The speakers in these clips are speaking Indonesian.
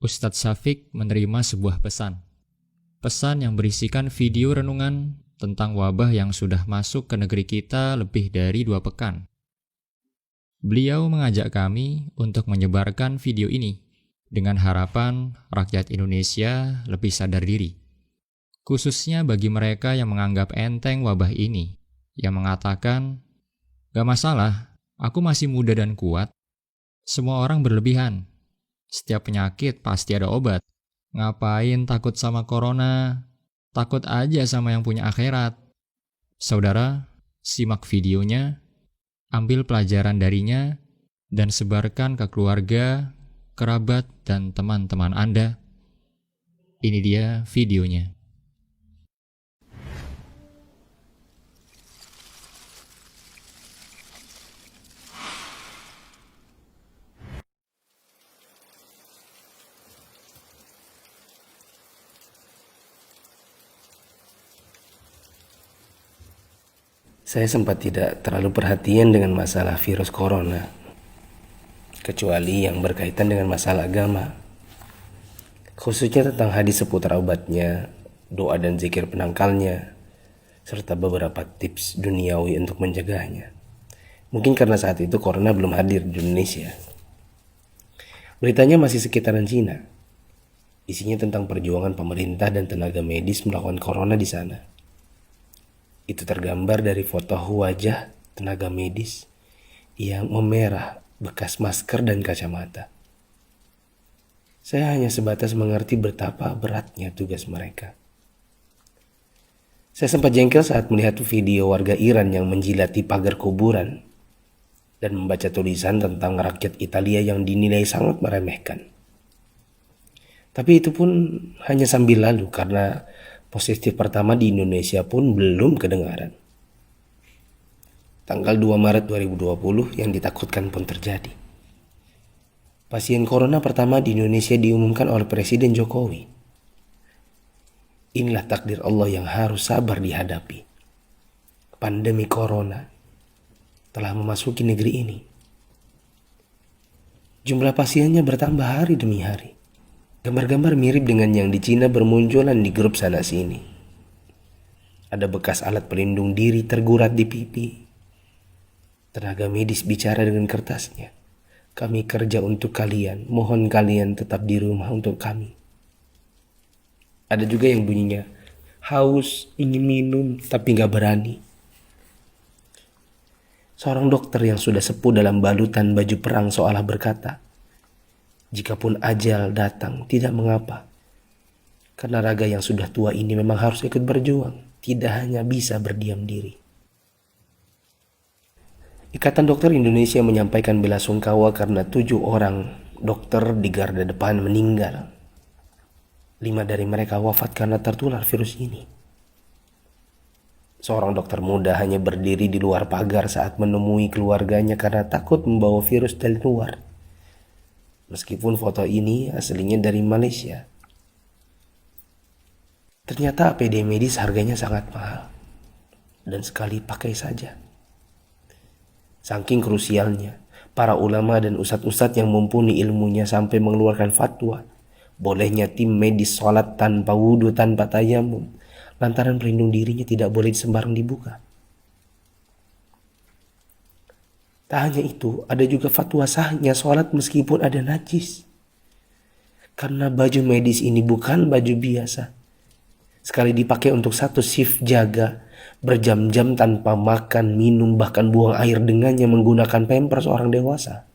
Ustadz Syafiq menerima sebuah pesan. Pesan yang berisikan video renungan tentang wabah yang sudah masuk ke negeri kita lebih dari 2 pekan. Beliau mengajak kami untuk menyebarkan video ini dengan harapan rakyat Indonesia lebih sadar diri. Khususnya bagi mereka yang menganggap enteng wabah ini, yang mengatakan, "Gak masalah, aku masih muda dan kuat. Semua orang berlebihan. Setiap penyakit pasti ada obat. Ngapain takut sama corona? Takut aja sama yang punya akhirat." Saudara, simak videonya, ambil pelajaran darinya, dan sebarkan ke keluarga, kerabat, dan teman-teman Anda. Ini dia videonya. Saya sempat tidak terlalu perhatian dengan masalah virus corona, kecuali yang berkaitan dengan masalah agama, khususnya tentang hadis seputar obatnya, doa dan zikir penangkalnya, serta beberapa tips duniawi untuk mencegahnya. Mungkin karena saat itu corona belum hadir di Indonesia. Beritanya masih sekitaran Cina. Isinya tentang perjuangan pemerintah dan tenaga medis melawan corona di sana. Itu tergambar dari foto wajah tenaga medis yang memerah bekas masker dan kacamata. Saya hanya sebatas mengerti betapa beratnya tugas mereka. Saya sempat jengkel saat melihat video warga Iran yang menjilati pagar kuburan dan membaca tulisan tentang rakyat Italia yang dinilai sangat meremehkan. Tapi itu pun hanya sambil lalu karena positif pertama di Indonesia pun belum kedengaran. Tanggal 2 Maret 2020 yang ditakutkan pun terjadi. Pasien corona pertama di Indonesia diumumkan oleh Presiden Jokowi. Inilah takdir Allah yang harus sabar dihadapi. Pandemi corona telah memasuki negeri ini. Jumlah pasiennya bertambah hari demi hari. Gambar-gambar mirip dengan yang di Cina bermunculan di grup sana sini. Ada bekas alat pelindung diri tergurat di pipi. Tenaga medis bicara dengan kertasnya. "Kami kerja untuk kalian, mohon kalian tetap di rumah untuk kami." Ada juga yang bunyinya, "Haus, ingin minum, tapi gak berani." Seorang dokter yang sudah sepuh dalam balutan baju perang seolah berkata, "Jikapun ajal datang, tidak mengapa. Karena raga yang sudah tua ini memang harus ikut berjuang, tidak hanya bisa berdiam diri." Ikatan Dokter Indonesia menyampaikan bela sungkawa karena 7 orang dokter di garda depan meninggal. 5 dari mereka wafat karena tertular virus ini. Seorang dokter muda hanya berdiri di luar pagar saat menemui keluarganya karena takut membawa virus dari luar. Meskipun foto ini aslinya dari Malaysia. Ternyata APD medis harganya sangat mahal. Dan sekali pakai saja. Saking krusialnya, para ulama dan ustadz-ustadz yang mumpuni ilmunya sampai mengeluarkan fatwa. Bolehnya tim medis sholat tanpa wudhu, tanpa tayamum. Lantaran pelindung dirinya tidak boleh sembarang dibuka. Tak hanya itu, ada juga fatwa sahnya sholat meskipun ada najis. Karena baju medis ini bukan baju biasa. Sekali dipakai untuk satu shift jaga, berjam-jam tanpa makan, minum, bahkan buang air dengannya menggunakan pampers orang dewasa.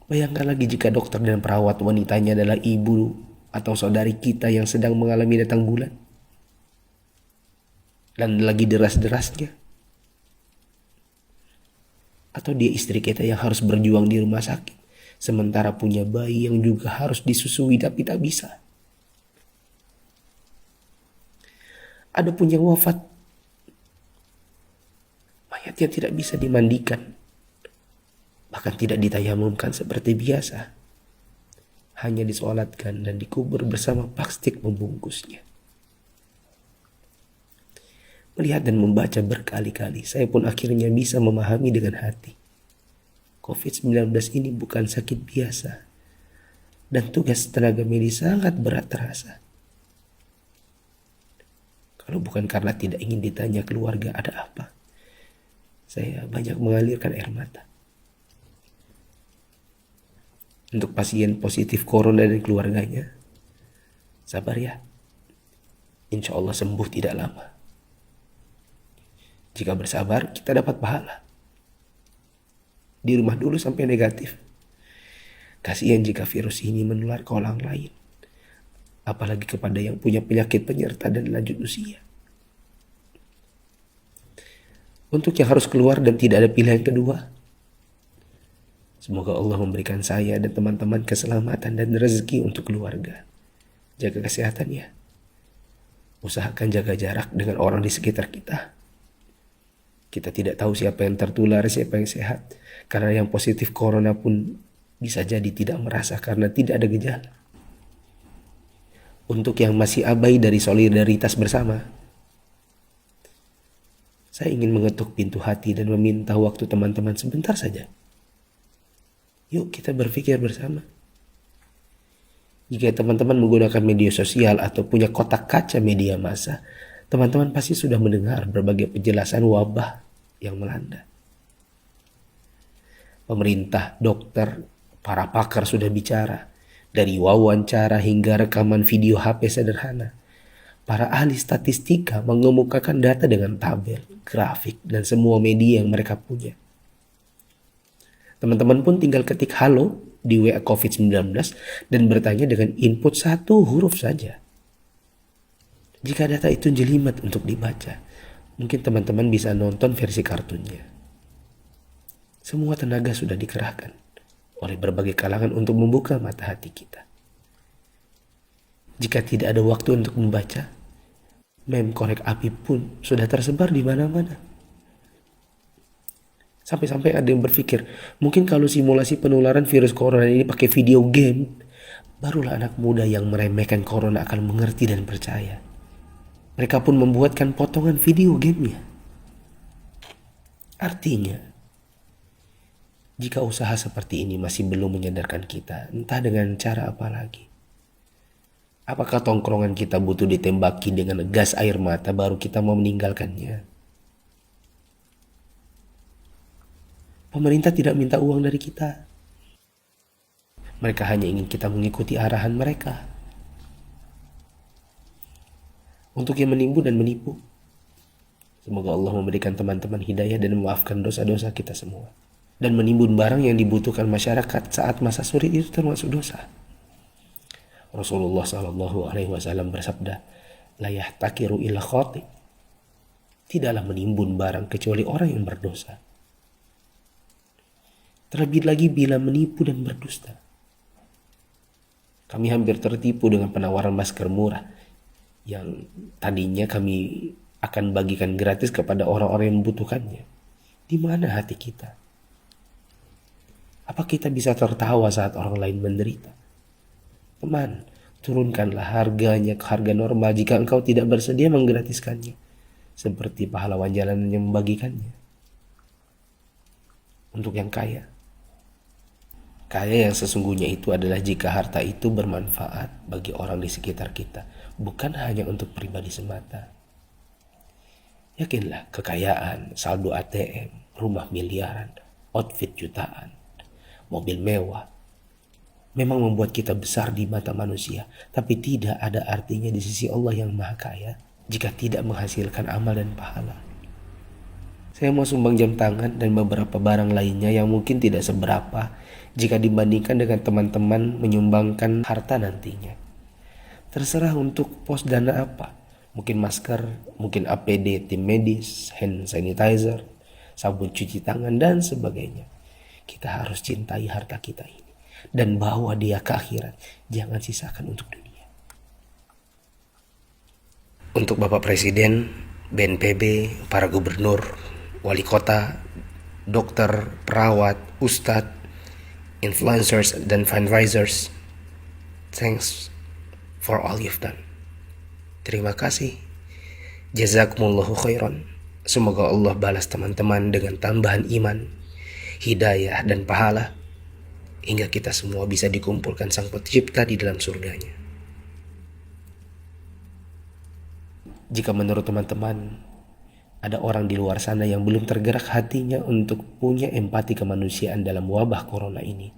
Bayangkan lagi jika dokter dan perawat wanitanya adalah ibu atau saudari kita yang sedang mengalami datang bulan. Dan lagi deras-derasnya. Atau dia istri kita yang harus berjuang di rumah sakit, sementara punya bayi yang juga harus disusui tapi tak bisa. Ada pun yang wafat, mayatnya tidak bisa dimandikan, bahkan tidak ditayamumkan seperti biasa, hanya disolatkan dan dikubur bersama plastik membungkusnya. Melihat dan membaca berkali-kali, saya pun akhirnya bisa memahami dengan hati. COVID-19 ini bukan sakit biasa, dan tugas tenaga medis sangat berat terasa. Kalau bukan karena tidak ingin ditanya keluarga ada apa, saya banyak mengalirkan air mata. Untuk pasien positif corona dan keluarganya, sabar ya. Insya Allah sembuh tidak lama. Jika bersabar, kita dapat pahala. Di rumah dulu sampai negatif. Kasihan jika virus ini menular ke orang lain. Apalagi kepada yang punya penyakit penyerta dan lanjut usia. Untuk yang harus keluar dan tidak ada pilihan kedua, semoga Allah memberikan saya dan teman-teman keselamatan dan rezeki untuk keluarga. Jaga kesehatan ya. Usahakan jaga jarak dengan orang di sekitar kita. Kita tidak tahu siapa yang tertular, siapa yang sehat. Karena yang positif corona pun bisa jadi tidak merasa karena tidak ada gejala. Untuk yang masih abai dari solidaritas bersama, saya ingin mengetuk pintu hati dan meminta waktu teman-teman sebentar saja. Yuk kita berpikir bersama. Jika teman-teman menggunakan media sosial atau punya kotak kaca media massa, teman-teman pasti sudah mendengar berbagai penjelasan wabah yang melanda. Pemerintah, dokter, para pakar sudah bicara. Dari wawancara hingga rekaman video HP sederhana. Para ahli statistika mengemukakan data dengan tabel, grafik, dan semua media yang mereka punya. Teman-teman pun tinggal ketik halo di WA COVID-19 dan bertanya dengan input 1 huruf saja. Jika data itu jelimet untuk dibaca, mungkin teman-teman bisa nonton versi kartunnya. Semua tenaga sudah dikerahkan oleh berbagai kalangan untuk membuka mata hati kita. Jika tidak ada waktu untuk membaca, meme korek api pun sudah tersebar di mana-mana. Sampai-sampai ada yang berpikir, mungkin kalau simulasi penularan virus corona ini pakai video game, barulah anak muda yang meremehkan corona akan mengerti dan percaya. Mereka pun membuatkan potongan video gamenya. Artinya, jika usaha seperti ini masih belum menyadarkan kita, entah dengan cara apa lagi. Apakah tongkrongan kita butuh ditembaki dengan gas air mata baru kita mau meninggalkannya? Pemerintah tidak minta uang dari kita. Mereka hanya ingin kita mengikuti arahan mereka. Untuk yang menimbun dan menipu, semoga Allah memberikan teman-teman hidayah dan memaafkan dosa-dosa kita semua. Dan menimbun barang yang dibutuhkan masyarakat saat masa sulit itu termasuk dosa. Rasulullah SAW bersabda, la yahtakiru illa khati. Tidaklah menimbun barang kecuali orang yang berdosa. Terlebih lagi bila menipu dan berdusta. Kami hampir tertipu dengan penawaran masker murah yang tadinya kami akan bagikan gratis kepada orang-orang yang membutuhkannya. Di mana hati kita? Apa kita bisa tertawa saat orang lain menderita? Teman, turunkanlah harganya ke harga normal jika engkau tidak bersedia menggratiskannya. Seperti pahlawan jalanan yang membagikannya. Untuk yang kaya. Kaya yang sesungguhnya itu adalah jika harta itu bermanfaat bagi orang di sekitar kita. Bukan hanya untuk pribadi semata. Yakinlah kekayaan, saldo ATM, rumah miliaran, outfit jutaan, mobil mewah memang membuat kita besar di mata manusia, tapi tidak ada artinya di sisi Allah yang Maha Kaya jika tidak menghasilkan amal dan pahala. Saya mau sumbang jam tangan dan beberapa barang lainnya yang mungkin tidak seberapa jika dibandingkan dengan teman-teman menyumbangkan harta nantinya. Terserah untuk pos dana apa, mungkin masker, mungkin APD tim medis, hand sanitizer, sabun cuci tangan dan sebagainya. Kita harus cintai harta kita ini dan bawa dia ke akhirat. Jangan sisakan untuk dunia. Untuk Bapak Presiden, BNPB, para gubernur, wali kota, dokter, perawat, ustadz, influencers, dan fundraisers, thanks for all you've done. Terima kasih. Jazakumullahu khairan. Semoga Allah balas teman-teman dengan tambahan iman, hidayah, dan pahala. hingga kita semua bisa dikumpulkan Sang Pencipta di dalam surganya. Jika menurut teman-teman ada orang di luar sana yang belum tergerak hatinya untuk punya empati kemanusiaan dalam wabah corona ini,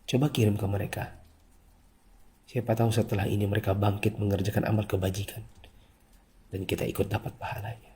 coba kirim ke mereka. Siapa tahu setelah ini mereka bangkit mengerjakan amal kebajikan dan kita ikut dapat pahalanya.